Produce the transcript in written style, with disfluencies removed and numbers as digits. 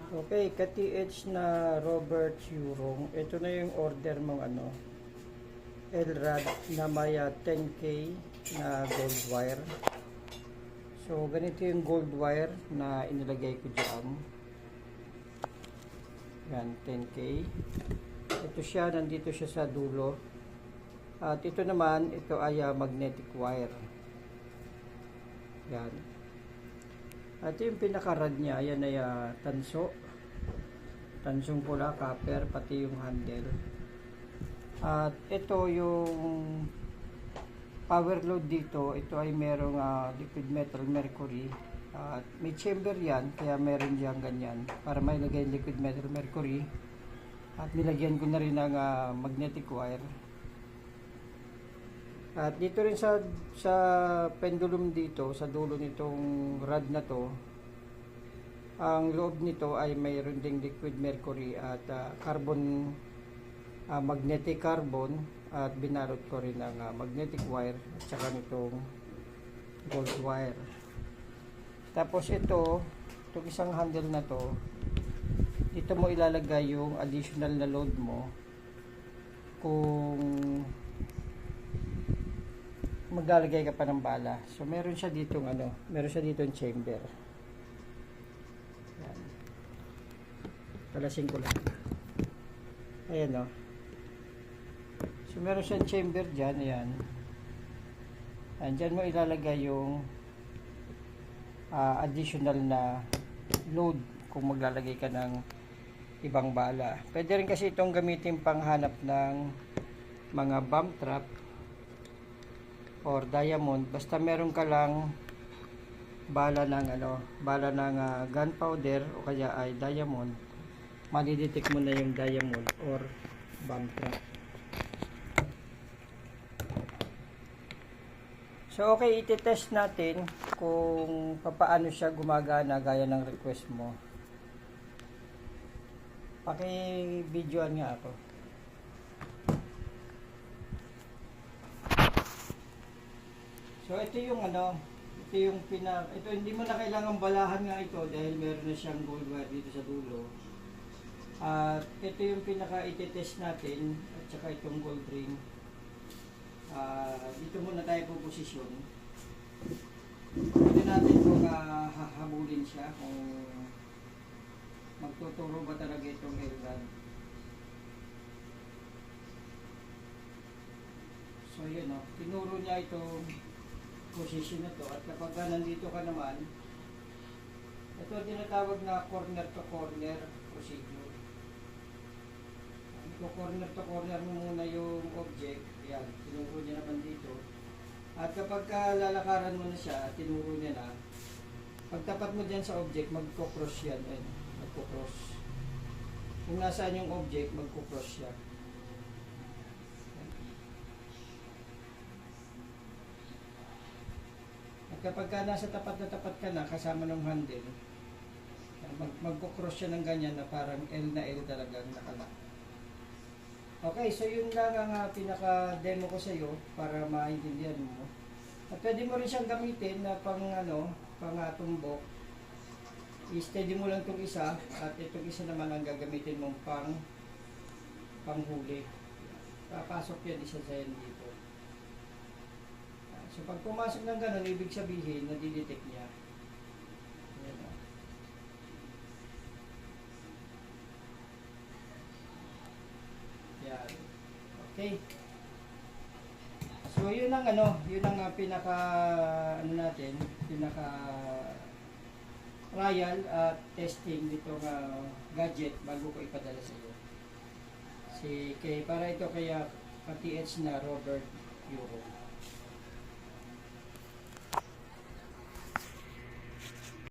Okay, ka-TH na Robert Yurong. Ito na yung order mong LRAD na may 10K na gold wire. So, ganito yung gold wire na inilagay ko dyan. Yan, 10K. Ito siya, nandito siya sa dulo. At ito naman, ito ay magnetic wire. Yan. At yung pinaka-rad niya, yan ay tansong pula, copper, pati yung handle. At ito yung power load dito, ito ay merong liquid metal mercury. At may chamber yan, kaya meron diyang ganyan para may lagay liquid metal mercury. At nilagyan ko na rin ng magnetic wire. At dito rin sa pendulum dito, sa dulo nitong rod na to, ang loob nito ay mayroon ding liquid mercury at magnetic carbon, at binalot ko rin ng magnetic wire at saka nitong gold wire. Tapos itong isang handle na to, dito mo ilalagay yung additional na load mo kung maglalagay ka pa ng bala. So meron siya ditong meron siya ditong chamber. Yan. Palasin ko lang. Ayan So meron siyang chamber diyan, ayan. Diyan mo ilalagay yung additional na load kung maglalagay ka ng ibang bala. Pwede rin kasi itong gamitin panghanap ng mga bomb trap or diamond, basta meron ka lang bala ng gunpowder o kaya ay diamond, madidetect mo na yung diamond or bomb trap. So okay, iti-test natin kung paano siya gumagana gaya ng request mo. Paki-videoan nga ako. So ito yung ito hindi mo na kailangan balahan nga ito dahil meron na siyang gold wire dito sa dulo. At ito yung pinaka iti-test natin at saka itong gold ring. Dito muna tayo puposisyon. Pwede natin kung hahabulin siya kung magtuturo ba talaga itong LRAD. So yun tinuro niya itong position na to, at kapag nandito ka naman, ito ang tinatawag na corner to corner procedure. Ito corner to corner mo muna yung object, yan, tinuro niya naman dito. At kapag lalakaran mo na siya, tinuro niya na, pagtapat mo dyan sa object, magko-cross yan, magko-cross. Kung nasaan yung object, magko-cross siya. Kapag nasa tapat ka na kasama ng handle, magko-cross siya ng ganyan na parang L na L talagang nakala. Okay, so yun lang ang pinaka-demo ko sa iyo para maintindihan mo. At pwede mo rin siyang gamitin na pang tumbok. I-steady mo lang itong isa at itong isa naman ang gagamitin mong panghuli. Papasok yan isa sa yan dito. So pag pumasok ng ganun, ibig sabihin, nadidetect niya. Ayan Yan. Okay. So yun ang pinaka pinaka trial at testing nitong gadget bago ko ipadala sa iyo. Para ito kaya ka-TH na Robert Yurong.